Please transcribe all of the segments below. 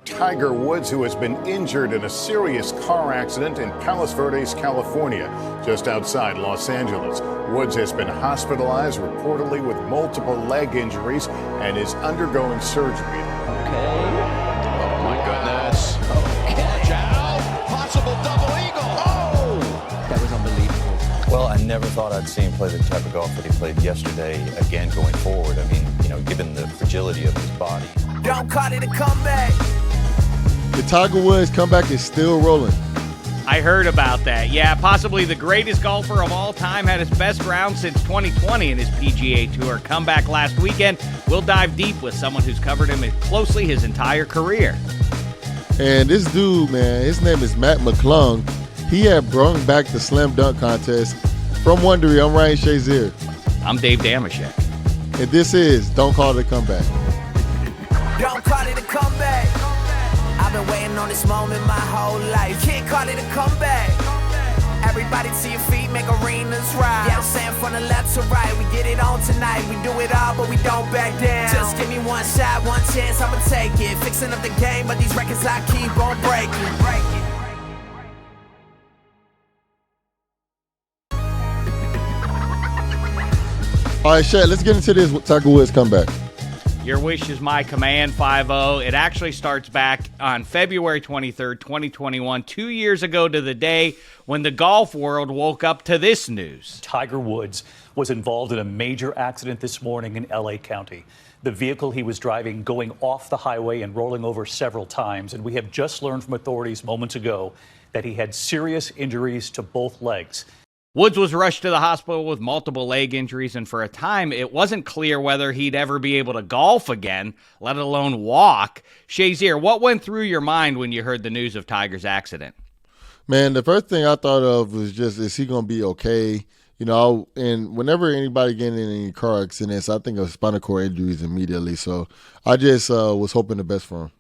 Tiger Woods, who has been injured in a serious car accident in Palos Verdes, California, just outside Los Angeles. Woods has been hospitalized, reportedly with multiple leg injuries, and is undergoing surgery. Okay. Oh, my goodness. Watch out. Possible double eagle. Oh! That was unbelievable. Well, I never thought I'd see him play the type of golf that he played yesterday again going forward. I mean, given the fragility of his body. Don't call it a comeback. The Tiger Woods comeback is still rolling. I heard about that. Yeah, possibly the greatest golfer of all time, had his best round since 2020 in his PGA Tour comeback last weekend. We'll dive deep with someone who's covered him closely his entire career. And this dude, man, his name is Mac McClung. He had brought back the slam dunk contest. From Wondery, I'm Shek and Shazier. I'm Dave Damashek. And this is Don't Call It a Comeback. Don't call it a comeback. I've been waiting on this moment my whole life. Can't call it a comeback. Everybody to your feet, make arenas rise. Yeah, I'm saying from the left to right, we get it on tonight. We do it all, but we don't back down. Just give me one shot, one chance, I'ma take it. Fixing up the game, but these records I keep on breaking. All right, Shek, let's get into this Tiger Woods comeback. Your wish is my command, 5-0. It actually starts back on February 23rd, 2021, 2 years ago to the day when the golf world woke up to this news. Tiger Woods was involved in a major accident this morning in L.A. County. The vehicle he was driving going off the highway and rolling over several times. And we have just learned from authorities moments ago that he had serious injuries to both legs. Woods was rushed to the hospital with multiple leg injuries, and for a time, it wasn't clear whether he'd ever be able to golf again, let alone walk. Shazier, what went through your mind when you heard the news of Tiger's accident? Man, the first thing I thought of was just, is he going to be okay? And whenever anybody getting in any car accidents, I think of spinal cord injuries immediately. So I just was hoping the best for him.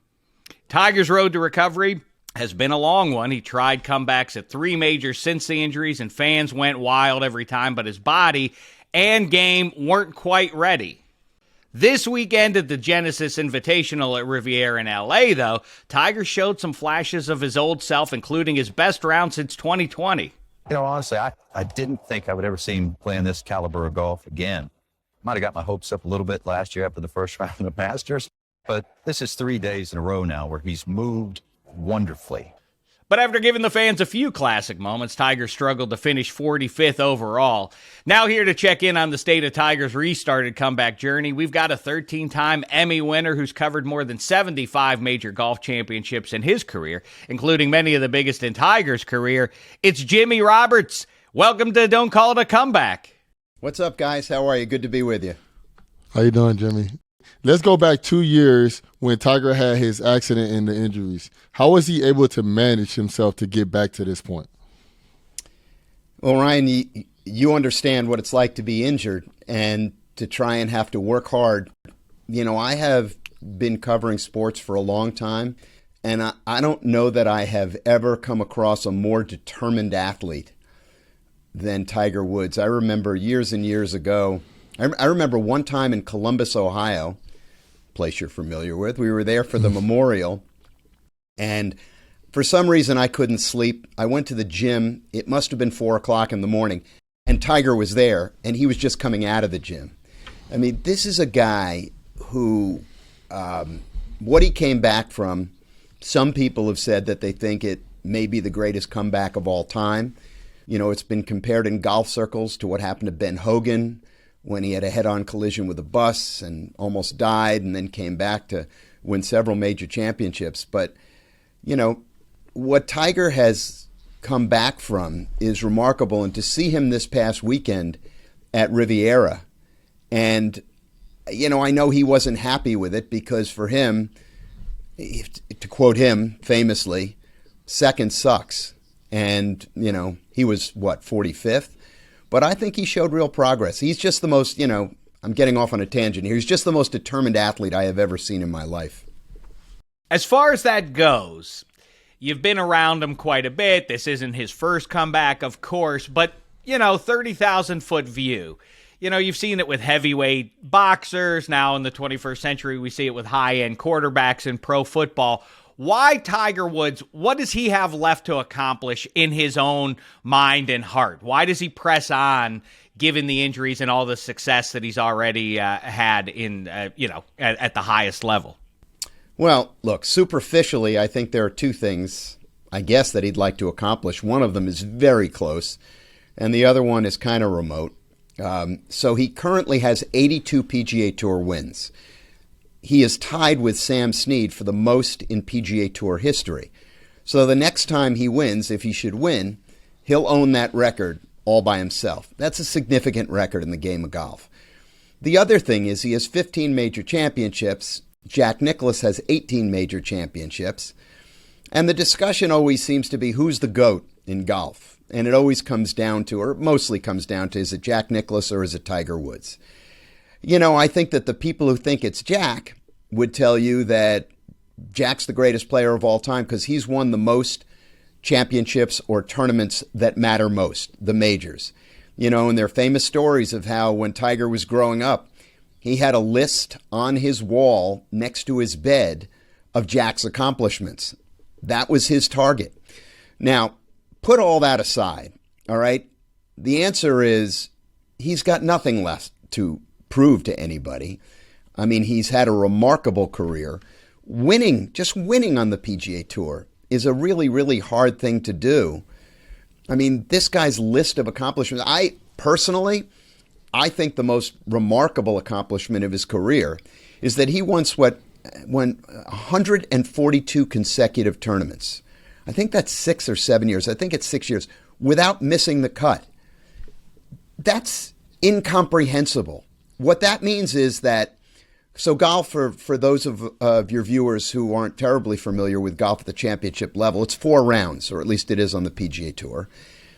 Tiger's road to recovery has been a long one. He tried comebacks at 3 majors since the injuries, and fans went wild every time, but his body and game weren't quite ready. This weekend at the Genesis Invitational at Riviera in L.A., though, Tiger showed some flashes of his old self, including his best round since 2020. Honestly, I didn't think I would ever see him playing this caliber of golf again. Might have got my hopes up a little bit last year after the first round of the Masters, but this is 3 days in a row now where he's moved wonderfully. But after giving the fans a few classic moments, Tiger struggled to finish 45th overall. Now here to check in on the state of Tiger's restarted comeback journey, we've got a 13-time Emmy winner who's covered more than 75 major golf championships in his career, including many of the biggest in Tiger's career. It's Jimmy Roberts. Welcome to Don't Call It a Comeback. What's up, guys? How are you? Good to be with you. How you doing, Jimmy? Let's go back 2 years when Tiger had his accident and the injuries. How was he able to manage himself to get back to this point? Well, Ryan, you understand what it's like to be injured and to try and have to work hard. I have been covering sports for a long time, and I don't know that I have ever come across a more determined athlete than Tiger Woods. I remember years and years ago, I remember one time in Columbus, Ohio, place you're familiar with. We were there for the memorial, and for some reason I couldn't sleep. I went to the gym. It must have been 4 o'clock in the morning, and Tiger was there, and he was just coming out of the gym. I mean, this is a guy who, what he came back from, some people have said that they think it may be the greatest comeback of all time. It's been compared in golf circles to what happened to Ben Hogan when he had a head-on collision with a bus and almost died and then came back to win several major championships. But, what Tiger has come back from is remarkable. And to see him this past weekend at Riviera, and, I know he wasn't happy with it because for him, to quote him famously, second sucks. And, he was, 45th? But I think he showed real progress. He's just the most, I'm getting off on a tangent here. He's just the most determined athlete I have ever seen in my life. As far as that goes, you've been around him quite a bit. This isn't his first comeback, of course, but, 30,000-foot view. You've seen it with heavyweight boxers. Now in the 21st century, we see it with high-end quarterbacks in pro football. Why Tiger Woods? What does he have left to accomplish in his own mind and heart? Why does he press on, given the injuries and all the success that he's already had in, at the highest level? Well, look, superficially, I think there are two things, I guess, that he'd like to accomplish. One of them is very close, and the other one is kind of remote. So he currently has 82 PGA Tour wins. He is tied with Sam Snead for the most in PGA Tour history. So the next time he wins, if he should win, he'll own that record all by himself. That's a significant record in the game of golf. The other thing is he has 15 major championships. Jack Nicklaus has 18 major championships. And the discussion always seems to be who's the GOAT in golf. And it always comes down to, or mostly comes down to, is it Jack Nicklaus or is it Tiger Woods? I think that the people who think it's Jack would tell you that Jack's the greatest player of all time because he's won the most championships or tournaments that matter most, the majors. And there are famous stories of how when Tiger was growing up, he had a list on his wall next to his bed of Jack's accomplishments. That was his target. Now, put all that aside, all right? The answer is he's got nothing left to prove to anybody. I mean, he's had a remarkable career. Just winning on the PGA Tour is a really, really hard thing to do. I mean, this guy's list of accomplishments, I think the most remarkable accomplishment of his career is that he won 142 consecutive tournaments. I think that's 6 or 7 years. I think it's 6 years without missing the cut. That's incomprehensible. What that means is that, so golf, for those of your viewers who aren't terribly familiar with golf at the championship level, it's 4 rounds, or at least it is on the PGA Tour,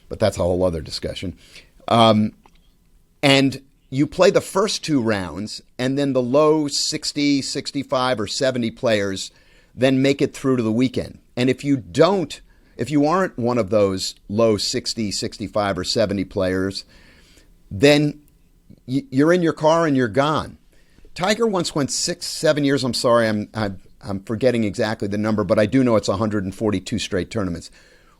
but that's a whole other discussion. And you play the first 2 rounds, and then the low 60, 65, or 70 players then make it through to the weekend. And if you aren't one of those low 60, 65, or 70 players, then you're in your car and you're gone. Tiger once went 6-7 years. I'm sorry, I'm forgetting exactly the number, but I do know it's 142 straight tournaments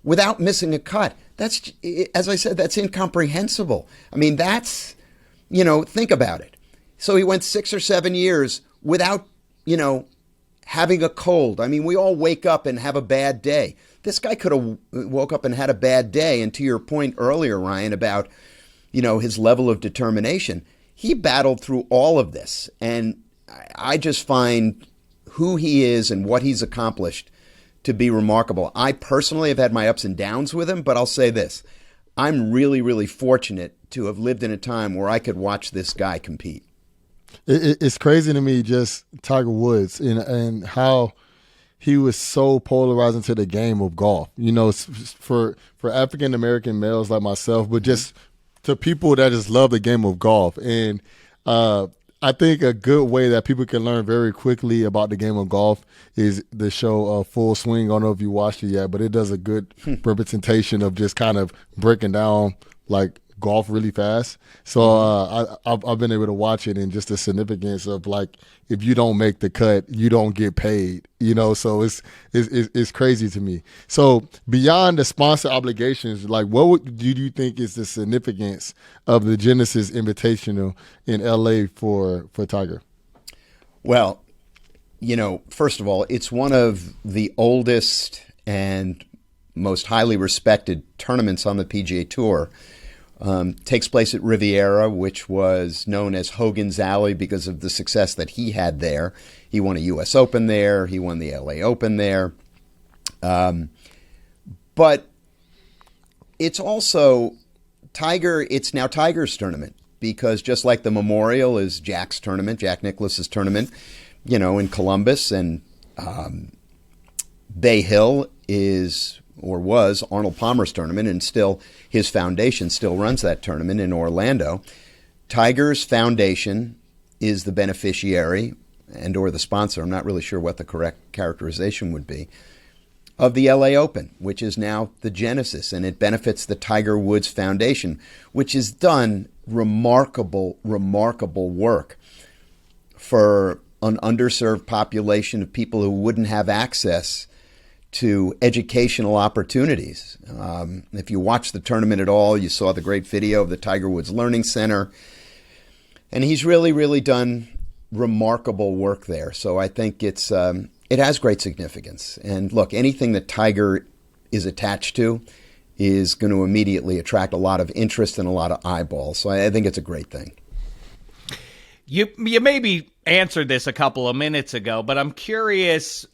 without missing a cut. That's, as I said, that's incomprehensible. I mean, that's, think about it. So he went 6 or 7 years without, having a cold. I mean, we all wake up and have a bad day. This guy could have woke up and had a bad day. And to your point earlier, Ryan, about, his level of determination, he battled through all of this. And I just find who he is and what he's accomplished to be remarkable. I personally have had my ups and downs with him, but I'll say this. I'm really, really fortunate to have lived in a time where I could watch this guy compete. It's crazy to me, just Tiger Woods and how he was so polarizing to the game of golf. For African American males like myself, but just to people that just love the game of golf. And I think a good way that people can learn very quickly about the game of golf is the show Full Swing. I don't know if you watched it yet, but it does a good representation of just kind of breaking down like golf really fast. So I've been able to watch it, and just the significance of, like, if you don't make the cut, you don't get paid. So it's crazy to me. So beyond the sponsor obligations, like, what do you think is the significance of the Genesis Invitational in LA for Tiger? Well, first of all, it's one of the oldest and most highly respected tournaments on the PGA Tour. Takes place at Riviera, which was known as Hogan's Alley because of the success that he had there. He won a U.S. Open there. He won the L.A. Open there. But it's also it's now Tiger's tournament, because just like the Memorial is Jack's tournament, Jack Nicklaus's tournament, in Columbus, and Bay Hill is, or was, Arnold Palmer's tournament, and still his foundation still runs that tournament in Orlando. Tiger's foundation is the beneficiary and or the sponsor, I'm not really sure what the correct characterization would be, of the LA Open, which is now the Genesis, and it benefits the Tiger Woods Foundation, which has done remarkable work for an underserved population of people who wouldn't have access to educational opportunities. If you watched the tournament at all, you saw the great video of the Tiger Woods Learning Center. And he's really, really done remarkable work there. So I think it has great significance. And look, anything that Tiger is attached to is going to immediately attract a lot of interest and a lot of eyeballs. So I think it's a great thing. You maybe answered this a couple of minutes ago, but I'm curious,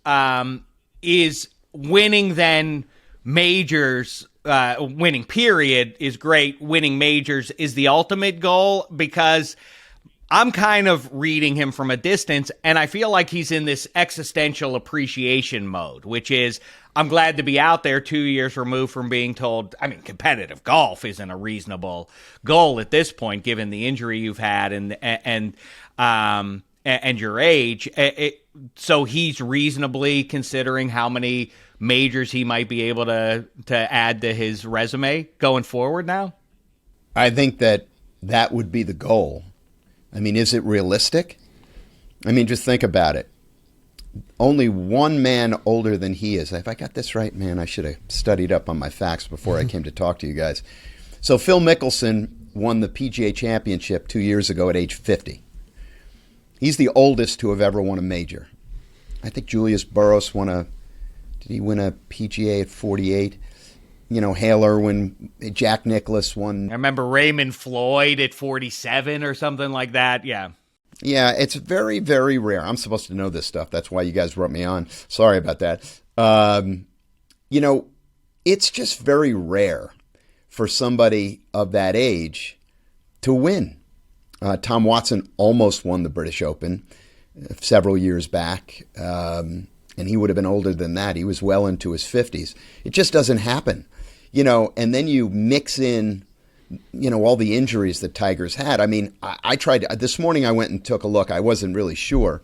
is winning then majors, winning period is great. Winning majors is the ultimate goal, because I'm kind of reading him from a distance, and I feel like he's in this existential appreciation mode, which is, I'm glad to be out there 2 years removed from being told, I mean, competitive golf isn't a reasonable goal at this point, given the injury you've had and your age. So he's reasonably considering how many majors he might be able to add to his resume going forward now? I think that would be the goal. I mean, is it realistic? I mean, just think about it. Only one man older than he is. If I got this right, man, I should have studied up on my facts before I came to talk to you guys. So Phil Mickelson won the PGA Championship 2 years ago at age 50. He's the oldest to have ever won a major. I think Julius Burrows did he win a PGA at 48? You know, Hale Irwin, Jack Nicklaus won. I remember Raymond Floyd at 47 or something like that. Yeah. Yeah, it's very, very rare. I'm supposed to know this stuff. That's why you guys brought me on. Sorry about that. You know, it's just very rare for somebody of that age to win. Tom Watson almost won the British Open several years back, and he would have been older than that. He was well into his 50s. It just doesn't happen. You know, and then you mix in, you know, all the injuries that Tiger's had. I mean, I tried this morning. I went and took a look. I wasn't really sure.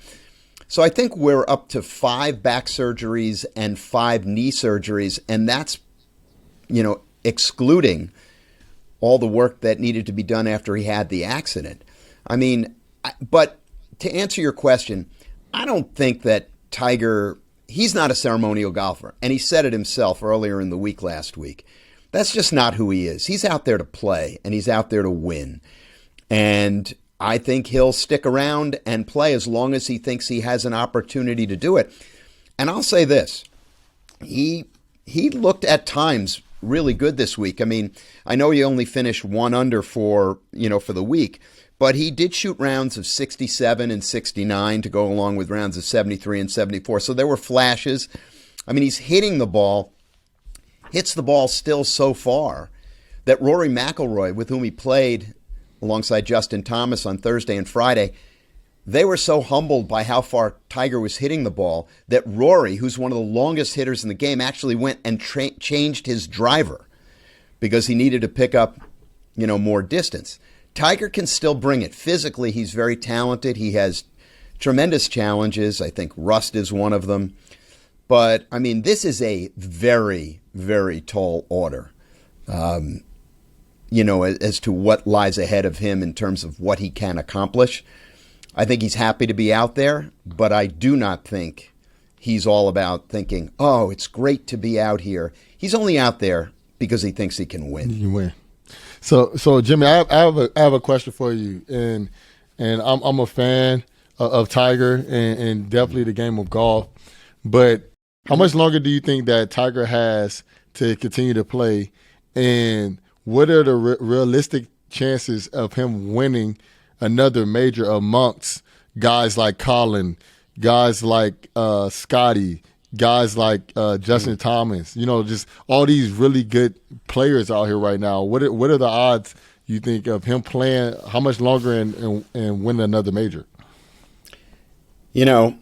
So I think we're up to 5 back surgeries and 5 knee surgeries, and that's, you know, excluding all the work that needed to be done after he had the accident. I mean, but to answer your question, I don't think that Tiger, he's not a ceremonial golfer, and he said it himself earlier in the week last week. That's just not who he is. He's out there to play, and he's out there to win. And I think he'll stick around and play as long as he thinks he has an opportunity to do it. And I'll say this. He looked at times really good this week. I mean, I know he only finished 1 under for the week, but he did shoot rounds of 67 and 69 to go along with rounds of 73 and 74. So there were flashes. I mean, he's hitting the ball. Hits the ball still so far that Rory McIlroy, with whom he played alongside Justin Thomas on Thursday and Friday, they were so humbled by how far Tiger was hitting the ball that Rory, who's one of the longest hitters in the game, actually went and changed his driver because he needed to pick up, you know, more distance. Tiger can still bring it. Physically, he's very talented. He has tremendous challenges. I think rust is one of them. But, I mean, this is a very, very tall order, you know, as to what lies ahead of him in terms of what he can accomplish. I think he's happy to be out there, but I do not think he's all about thinking, oh, it's great to be out here. He's only out there because he thinks he can win. You win. So Jimmy, I have a question for you, and I'm a fan of Tiger and definitely the game of golf, but how much longer do you think that Tiger has to continue to play, and what are the realistic chances of him winning another major amongst guys like Colin, guys like Scotty, guys like Justin Thomas, you know, just all these really good players out here right now? What are the odds, you think, of him playing how much longer and winning another major? You know,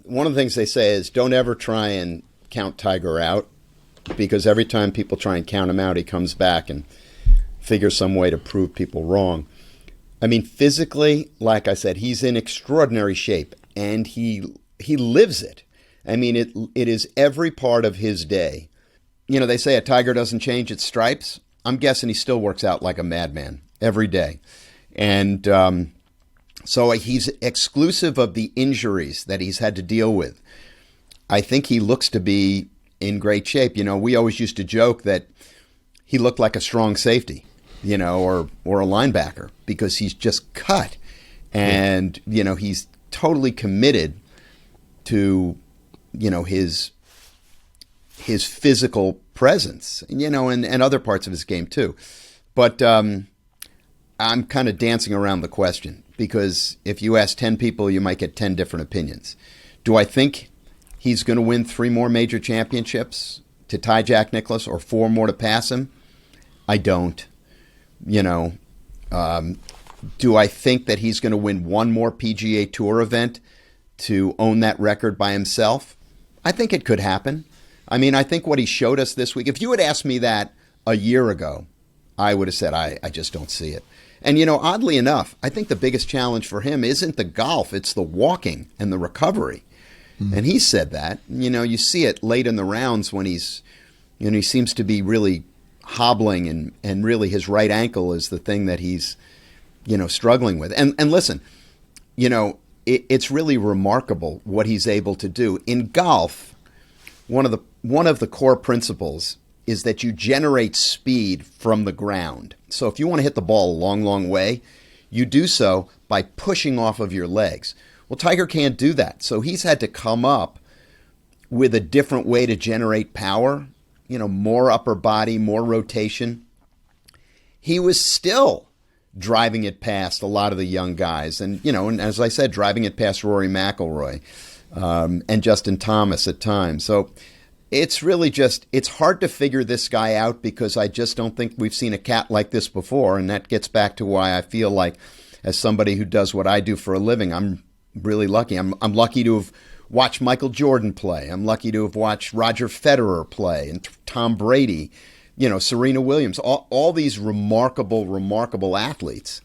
one of the things they say is don't ever try and count Tiger out, because every time people try and count him out, he comes back and figures some way to prove people wrong. I mean, physically, like I said, he's in extraordinary shape, and he lives it. I mean, it is every part of his day. You know, they say a tiger doesn't change its stripes. I'm guessing he still works out like a madman every day. And So he's exclusive of the injuries that he's had to deal with. I think he looks to be in great shape. We always used to joke that he looked like a strong safety, or a linebacker, because he's just cut. And, he's totally committed to, his physical presence, and other parts of his game too. But I'm kind of dancing around the question, because if you ask 10 people, you might get 10 different opinions. Do I think he's going to win 3 more major championships to tie Jack Nicklaus, or 4 more to pass him? I don't. Do I think that he's going to win 1 more PGA Tour event to own that record by himself? I think it could happen. I mean, I think what he showed us this week, if you had asked me that a year ago, I would have said, I just don't see it. And, oddly enough, I think the biggest challenge for him isn't the golf, it's the walking and the recovery. Mm-hmm. And he said that. You see it late in the rounds when he seems to be really hobbling, and really his right ankle is the thing that he's, struggling with. And listen, it's really remarkable what he's able to do. In golf, one of the core principles is that you generate speed from the ground. So if you want to hit the ball a long, long way, you do so by pushing off of your legs. Well, Tiger can't do that. So he's had to come up with a different way to generate power, more upper body, more rotation. He was still driving it past a lot of the young guys. And, and as I said, driving it past Rory McIlroy and Justin Thomas at times. So it's really it's hard to figure this guy out, because I just don't think we've seen a cat like this before. And that gets back to why I feel like, as somebody who does what I do for a living, I'm really lucky. I'm lucky to have watched Michael Jordan play. I'm lucky to have watched Roger Federer play, and Tom Brady, Serena Williams, all these remarkable athletes.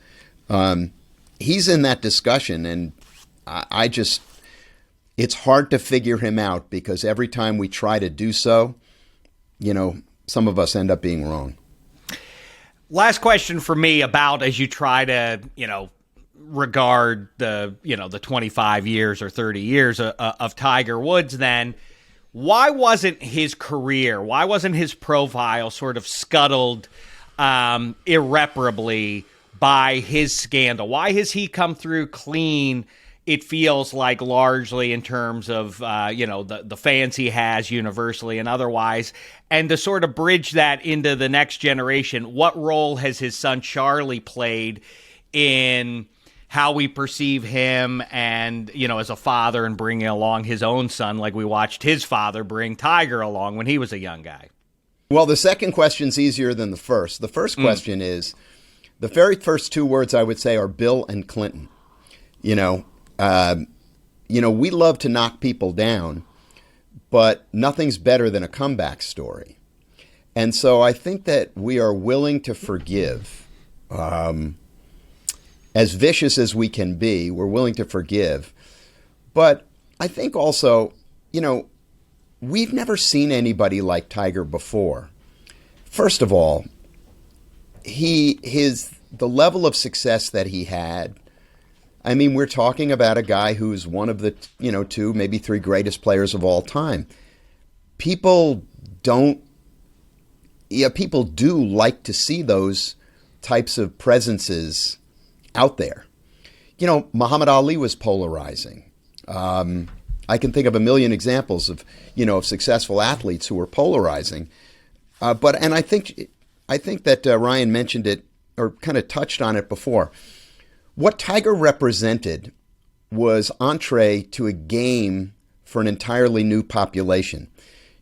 He's in that discussion, and it's hard to figure him out, because every time we try to do so, some of us end up being wrong. Last question for me about, as you try to, regard the 25 years or 30 years of Tiger Woods, then why wasn't his career, why wasn't his profile sort of scuttled irreparably by his scandal? Why has he come through clean, it feels like, largely in terms of the fans he has universally and otherwise? And to sort of bridge that into the next generation, what role has his son Charlie played in how we perceive him, and, as a father, and bringing along his own son, like we watched his father bring Tiger along when he was a young guy? Well, the second question's easier than the first. The first question is, the very first 2 words I would say are Bill and Clinton. We love to knock people down, but nothing's better than a comeback story. And so I think that we are willing to forgive. As vicious as we can be, we're willing to forgive. But I think also, we've never seen anybody like Tiger before. First of all, the level of success that he had, I mean, we're talking about a guy who's one of the, 2, maybe 3 greatest players of all time. People do like to see those types of presences out there. Muhammad Ali was polarizing. I can think of a million examples of successful athletes who were polarizing. But I think that Ryan mentioned it, or kind of touched on it before. What Tiger represented was entree to a game for an entirely new population.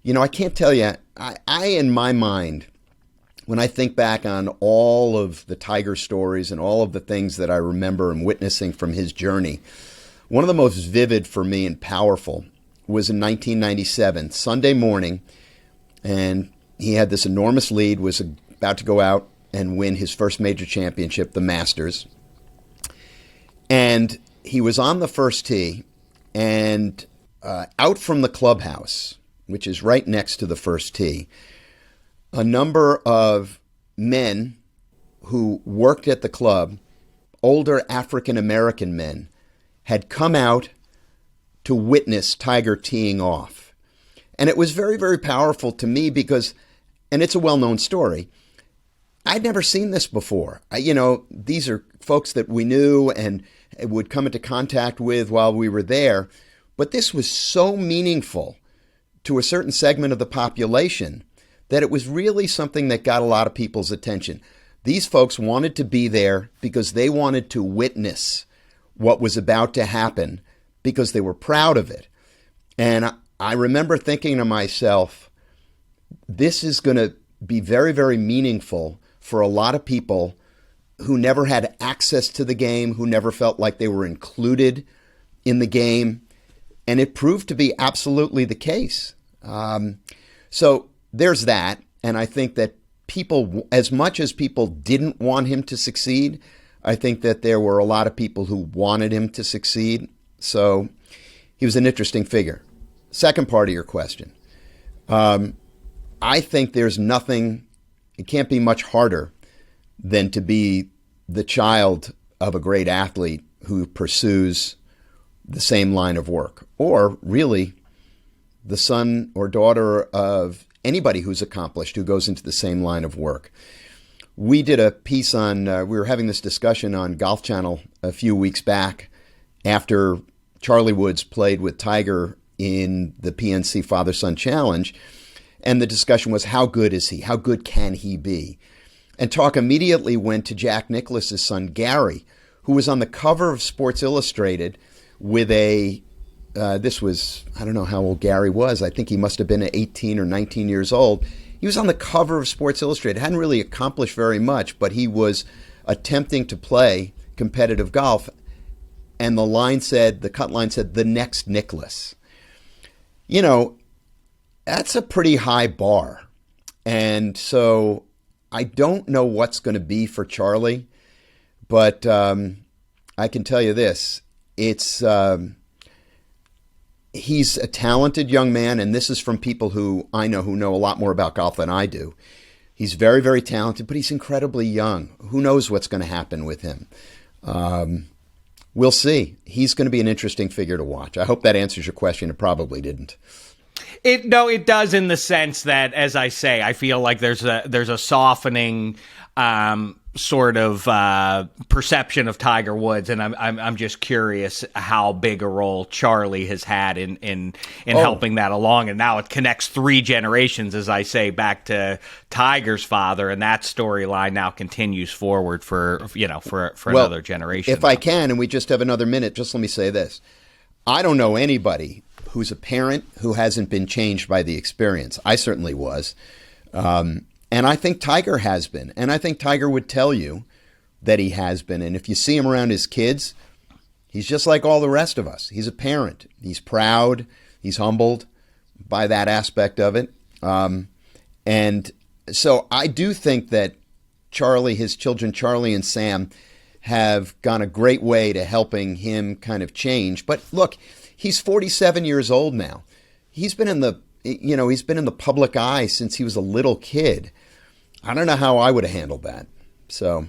I can't tell you, I in my mind, when I think back on all of the Tiger stories and all of the things that I remember and witnessing from his journey, one of the most vivid for me and powerful was in 1997, Sunday morning, and he had this enormous lead, was about to go out and win his first major championship, the Masters. And he was on the first tee, and out from the clubhouse, which is right next to the first tee, a number of men who worked at the club older African American men had come out to witness Tiger teeing off. And it was very, very powerful to me because, and it's a well-known story, I'd never seen this before. These are folks that we knew and would come into contact with while we were there. But this was so meaningful to a certain segment of the population that it was really something that got a lot of people's attention. These folks wanted to be there because they wanted to witness what was about to happen because they were proud of it. And I remember thinking to myself, this is going to be very, very meaningful for a lot of people who never had access to the game, who never felt like they were included in the game. And it proved to be absolutely the case. So there's that. And I think that people, as much as people didn't want him to succeed, I think that there were a lot of people who wanted him to succeed. So he was an interesting figure. Second part of your question. I think there's nothing, it can't be much harder than to be the child of a great athlete who pursues the same line of work, or really the son or daughter of anybody who's accomplished who goes into the same line of work. We did a piece on, we were having this discussion on Golf Channel a few weeks back after Charlie Woods played with Tiger in the PNC Father-Son Challenge. And the discussion was, how good is he? How good can he be? And talk immediately went to Jack Nicklaus's son, Gary, who was on the cover of Sports Illustrated with this was, I don't know how old Gary was. I think he must have been 18 or 19 years old. He was on the cover of Sports Illustrated. Hadn't really accomplished very much, but he was attempting to play competitive golf. And the cut line said, the next Nicklaus. That's a pretty high bar. And so I don't know what's going to be for Charlie, but I can tell you this. He's a talented young man, and this is from people who I know who know a lot more about golf than I do. He's very, very talented, but he's incredibly young. Who knows what's going to happen with him? We'll see. He's going to be an interesting figure to watch. I hope that answers your question. It probably didn't. It does in the sense that, as I say, I feel like there's a softening sort of perception of Tiger Woods, and I'm just curious how big a role Charlie has had in helping that along, and now it connects 3 generations, as I say, back to Tiger's father, and that storyline now continues forward for another generation. If I can, and we just have another minute, just let me say this: I don't know anybody who's a parent who hasn't been changed by the experience. I certainly was. And I think Tiger has been. And I think Tiger would tell you that he has been. And if you see him around his kids, he's just like all the rest of us. He's a parent. He's proud. He's humbled by that aspect of it. And so I do think that Charlie, his children, Charlie and Sam, have gone a great way to helping him kind of change. But look, he's 47 years old now. He's been in the public eye since he was a little kid. I don't know how I would have handled that. So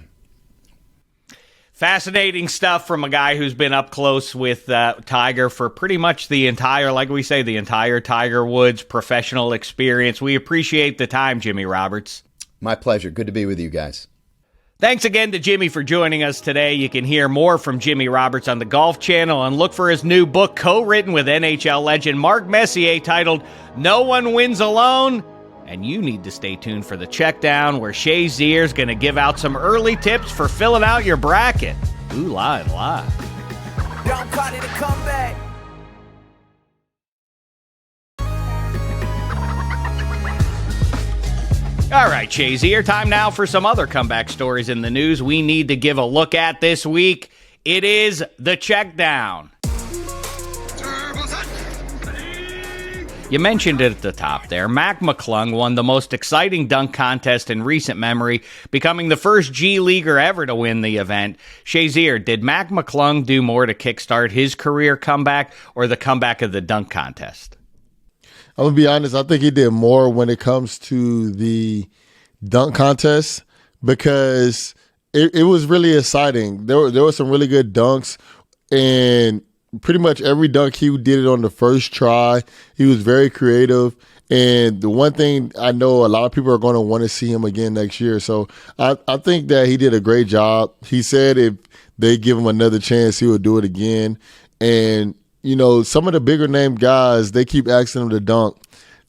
fascinating stuff from a guy who's been up close with Tiger for pretty much the entire Tiger Woods professional experience. We appreciate the time, Jimmy Roberts. My pleasure. Good to be with you guys. Thanks again to Jimmy for joining us today. You can hear more from Jimmy Roberts on the Golf Channel and look for his new book, co-written with NHL legend Mark Messier, titled No One Wins Alone. And you need to stay tuned for the check down, where Shazier is going to give out some early tips for filling out your bracket. Ooh la and la. Don't call it a comeback. All right, Shazier, time now for some other comeback stories in the news we need to give a look at this week. It is the check down. You mentioned it at the top there. Mac McClung won the most exciting dunk contest in recent memory, becoming the first G Leaguer ever to win the event. Shazier, did Mac McClung do more to kickstart his career comeback or the comeback of the dunk contest? I'm going to be honest. I think he did more when it comes to the dunk contest, because it was really exciting. There were some really good dunks, and pretty much every dunk he did it on the first try. He was very creative. And the one thing I know a lot of people are going to want to see him again next year. So I think that he did a great job. He said if they give him another chance, he would do it again. And, you know, some of the bigger name guys, they keep asking him to dunk.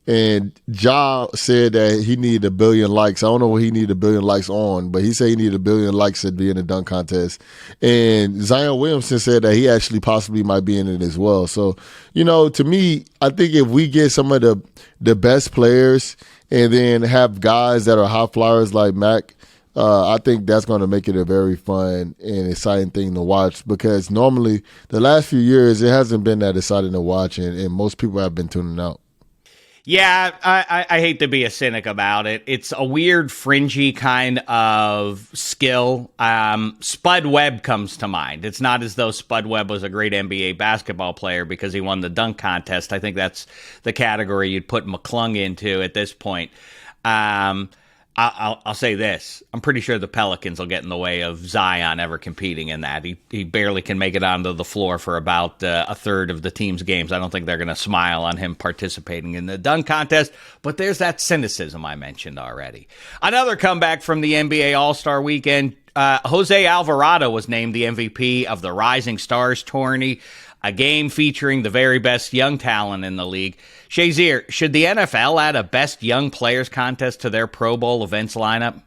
And Ja said that he needed 1 billion likes. I don't know what he needed 1 billion likes on, but he said he needed 1 billion likes to be in the dunk contest. And Zion Williamson said that he actually possibly might be in it as well. So, you know, to me, I think if we get some of the best players and then have guys that are high flyers like Mac, I think that's going to make it a very fun and exciting thing to watch, because normally the last few years it hasn't been that exciting to watch, and most people have been tuning out. Yeah, I hate to be a cynic about it. It's a weird, fringy kind of skill. Spud Webb comes to mind. It's not as though Spud Webb was a great NBA basketball player because he won the dunk contest. I think that's the category you'd put McClung into at this point. I'll say this. I'm pretty sure the Pelicans will get in the way of Zion ever competing in that. He barely can make it onto the floor for about a third of the team's games. I don't think they're going to smile on him participating in the dunk contest, but there's that cynicism I mentioned already. Another comeback from the NBA All-Star Weekend. Jose Alvarado was named the MVP of the Rising Stars tourney, a game featuring the very best young talent in the league. Shazier, should the NFL add a best young players contest to their Pro Bowl events lineup?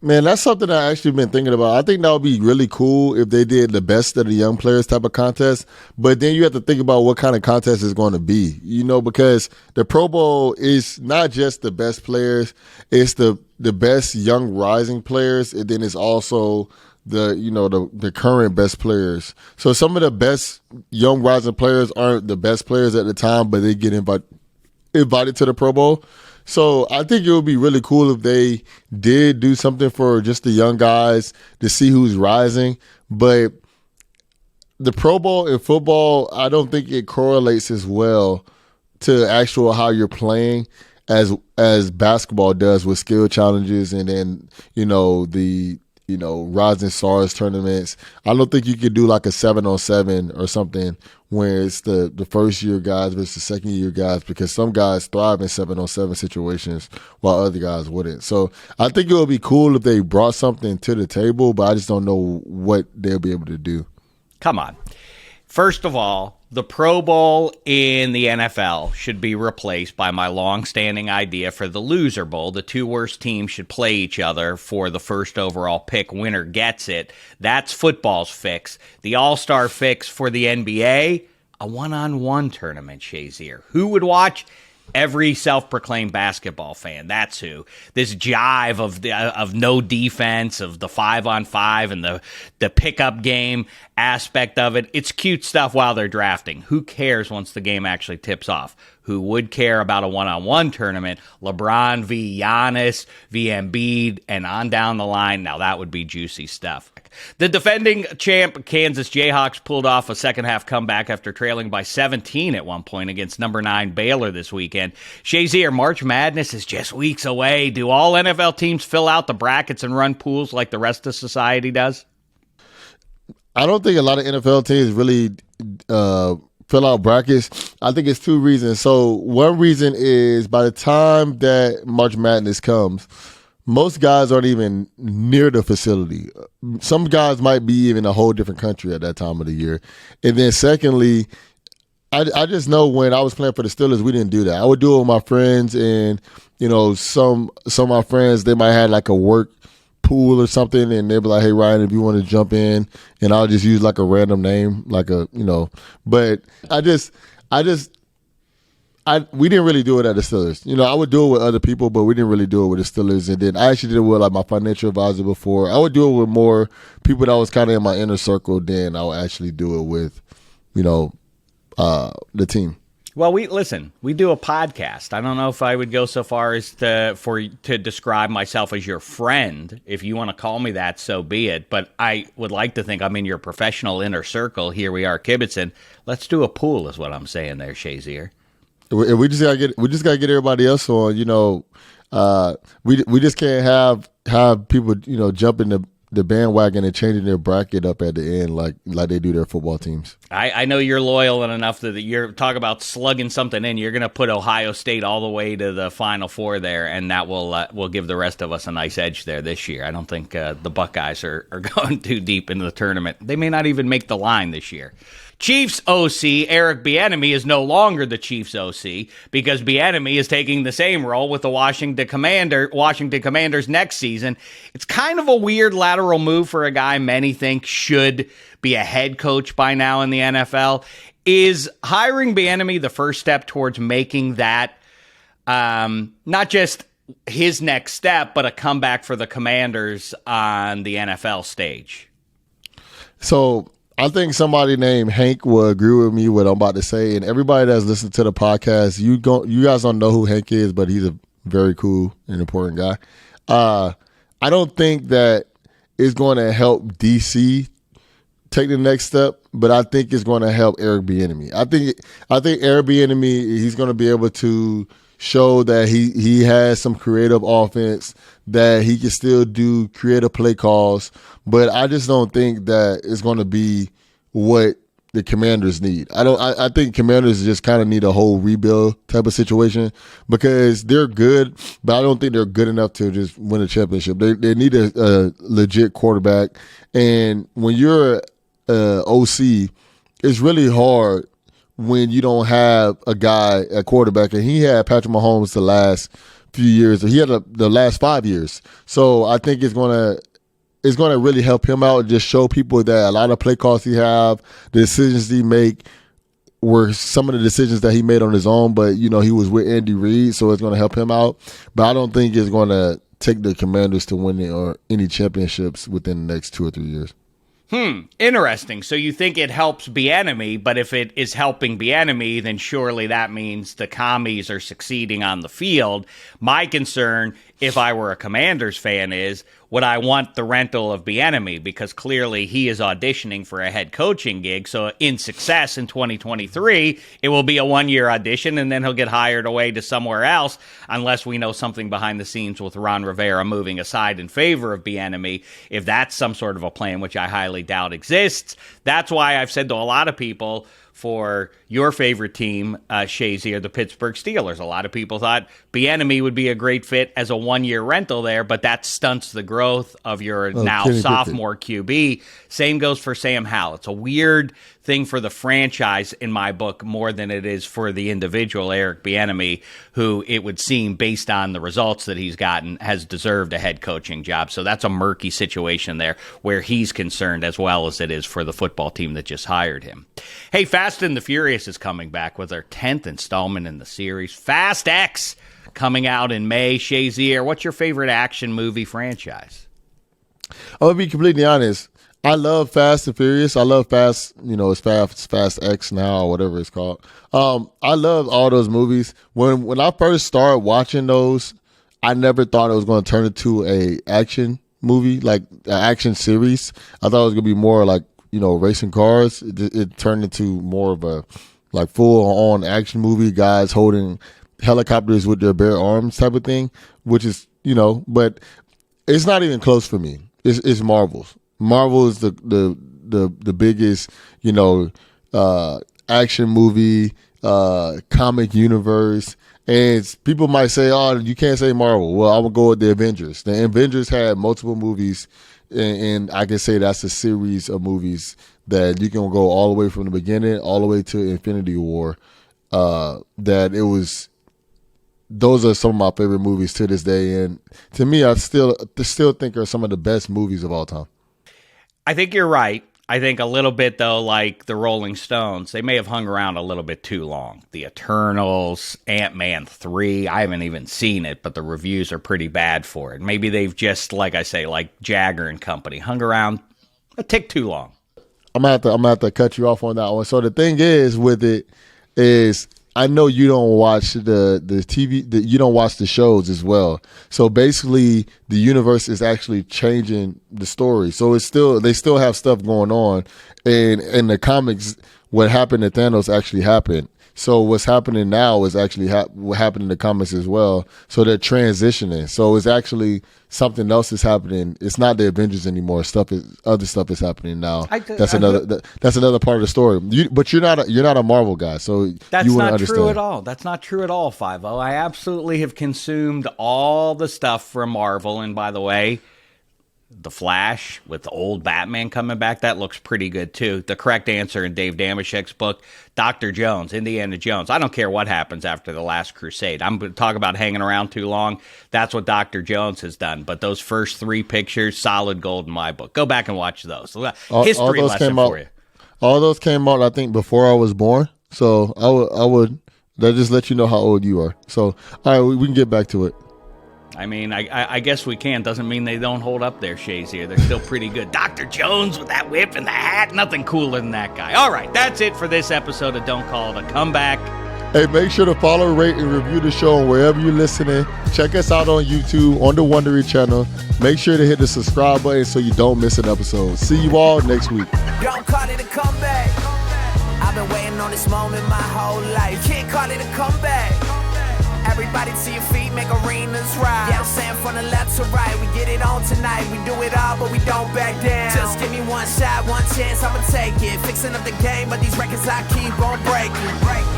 Man, that's something I actually been thinking about. I think that would be really cool if they did the best of the young players type of contest. But then you have to think about what kind of contest it's going to be, you know, because the Pro Bowl is not just the best players. It's the best young rising players. And then it's also the current best players. So some of the best young rising players aren't the best players at the time, but they get invited to the Pro Bowl. So I think it would be really cool if they did do something for just the young guys to see who's rising. But the Pro Bowl in football, I don't think it correlates as well to actual how you're playing as basketball does with skill challenges and then, the Rising Stars tournaments. I don't think you could do like a 7-on-7 or something where it's the first year guys versus second year guys, because some guys thrive in 7-on-7 situations while other guys wouldn't. So I think it would be cool if they brought something to the table, but I just don't know what they'll be able to do. Come on. First of all, the Pro Bowl in the NFL should be replaced by my long-standing idea for the Loser Bowl. The two worst teams should play each other for the first overall pick. Winner gets it. That's football's fix. The All-Star fix for the NBA, a one-on-one tournament, Shazier. Who would watch? Every self-proclaimed basketball fan. That's who. This jive of no defense, of the 5-on-5 and the pickup game aspect of it. It's cute stuff while they're drafting. Who cares once the game actually tips off? Who would care about a one-on-one tournament? LeBron v. Giannis v. Embiid, and on down the line. Now that would be juicy stuff. The defending champ Kansas Jayhawks pulled off a second-half comeback after trailing by 17 at one point against number 9 Baylor this weekend. Shazier, March Madness is just weeks away. Do all NFL teams fill out the brackets and run pools like the rest of society does? I don't think a lot of NFL teams really fill out brackets. I think it's two reasons. So one reason is by the time that March Madness comes, most guys aren't even near the facility. Some guys might be even a whole different country at that time of the year. And then secondly, I just know when I was playing for the Steelers, we didn't do that. I would do it with my friends, and some of my friends, they might have like a work pool or something, and they'd be like, "Hey Ryan, if you want to jump in," and I'll just use like a random name, like But we didn't really do it at the Steelers. I would do it with other people, but we didn't really do it with the Steelers. And then I actually did it with like my financial advisor before. I would do it with more people that was kind of in my inner circle than I would actually do it with, the team. Well, we do a podcast. I don't know if I would go so far as to describe myself as your friend. If you want to call me that, so be it. But I would like to think I'm in your professional inner circle. Here we are, kibitzing. Let's do a pool, is what I'm saying there, Shazier. We just gotta get everybody else on. We just can't have people, jumping the bandwagon and changing their bracket up at the end like they do their football teams. I know you're loyal enough that you're talking about slugging something in. You're going to put Ohio State all the way to the Final Four there, and that will give the rest of us a nice edge there this year. I don't think the Buckeyes are going too deep into the tournament. They may not even make the line this year. Chiefs OC Eric Bienemy is no longer the Chiefs OC because Bienemy is taking the same role with the Washington Commanders next season. It's kind of a weird lateral move for a guy many think should be a head coach by now in the NFL. Is hiring Bienemy the first step towards making that not just his next step, but a comeback for the Commanders on the NFL stage? So I think somebody named Hank will agree with me what I'm about to say, and everybody that's listened to the podcast, you guys don't know who Hank is, but he's a very cool and important guy. I don't think that it's going to help DC take the next step, but I think it's going to help Eric Bienemy. I think Eric Bienemy, he's going to be able to show that he has some creative offense, that he can still do creative play calls, but I just don't think that it's going to be what the Commanders need. I think Commanders just kind of need a whole rebuild type of situation because they're good, but I don't think they're good enough to just win a championship. They need a legit quarterback, and when you're OC, it's really hard when you don't have a guy at quarterback, and he had Patrick Mahomes the last few years. He had the last 5 years. So I think it's gonna really help him out and just show people that a lot of play calls he have, the decisions he make were some of the decisions that he made on his own, but he was with Andy Reid, so it's gonna help him out. But I don't think it's gonna take the Commanders to win or any championships within the next 2 or 3 years. Interesting. So you think it helps Bienemy, but if it is helping Bienemy, then surely that means the commies are succeeding on the field. My concern, if I were a Commanders fan, is would I want the rental of Bienemy? Because clearly he is auditioning for a head coaching gig. So in success in 2023, it will be a one-year audition, and then he'll get hired away to somewhere else, unless we know something behind the scenes with Ron Rivera moving aside in favor of Bienemy. If that's some sort of a plan, which I highly doubt exists, that's why I've said to a lot of people, for your favorite team, Shazier, the Pittsburgh Steelers. A lot of people thought Bienemy would be a great fit as a one-year rental there, but that stunts the growth of your now sophomore QB. Same goes for Sam Howell. It's a weird thing for the franchise, in my book, more than it is for the individual Eric Bienemy, who it would seem, based on the results that he's gotten, has deserved a head coaching job. So that's a murky situation there where he's concerned, as well as it is for the football team that just hired him. Hey, Fast and the Furious is coming back with their 10th installment in the series. Fast X coming out in May. Shazier, what's your favorite action movie franchise? I'm going to be completely honest. I love Fast and Furious. I love Fast, it's Fast X now or whatever it's called. I love all those movies. When I first started watching those, I never thought it was going to turn into a action movie, like an action series. I thought it was going to be more like, racing cars. It turned into more of a like full-on action movie, guys holding helicopters with their bare arms type of thing, which is, but it's not even close for me. It's Marvel's. Marvel is the biggest, action movie, comic universe. And people might say, oh, you can't say Marvel. Well, I would go with the Avengers. The Avengers had multiple movies, and I can say that's a series of movies that you can go all the way from the beginning all the way to Infinity War. Those are some of my favorite movies to this day. And to me, I still think are some of the best movies of all time. I think you're right. I think a little bit, though, like the Rolling Stones, they may have hung around a little bit too long. The Eternals, Ant-Man 3, I haven't even seen it, but the reviews are pretty bad for it. Maybe they've just, like I say, like Jagger and company, hung around a tick too long. I'm gonna have to cut you off on that one. So the thing is with it is, I know you don't watch the TV, you don't watch the shows as well. So basically, the universe is actually changing the story. So they still have stuff going on, and in the comics, what happened to Thanos actually happened. So what's happening now is actually what happened in the comics as well. So they're transitioning. So it's actually something else is happening. It's not the Avengers anymore. Other stuff is happening now. That's another part of the story. But you're not a Marvel guy, so that's you wouldn't not understand. true at all. That's not true at all, 5-0. I absolutely have consumed all the stuff from Marvel. And by the way, The Flash with the old Batman coming back, that looks pretty good too. The correct answer in Dave Damashek's book, Dr. Jones, Indiana Jones. I don't care what happens after The Last Crusade. I'm going to talk about hanging around too long. That's what Dr. Jones has done. But those first 3 pictures, solid gold in my book. Go back and watch those. History lesson for you. All those came out, I think, before I was born. So I would that just let you know how old you are. So, all right, we can get back to it. I mean, I guess we can. Doesn't mean they don't hold up their Shazier. They're still pretty good. Dr. Jones with that whip and the hat. Nothing cooler than that guy. All right, that's it for this episode of Don't Call It a Comeback. Hey, make sure to follow, rate, and review the show on wherever you're listening. Check us out on YouTube, on the Wondery channel. Make sure to hit the subscribe button so you don't miss an episode. See you all next week. Don't call it a comeback. I've been waiting on this moment my whole life. Can't call it a comeback. Everybody to your feet, make arenas rise. Yeah, I'm saying from the left to right, we get it on tonight. We do it all, but we don't back down. Just give me one shot, one chance, I'ma take it. Fixing up the game, but these records I keep on breaking.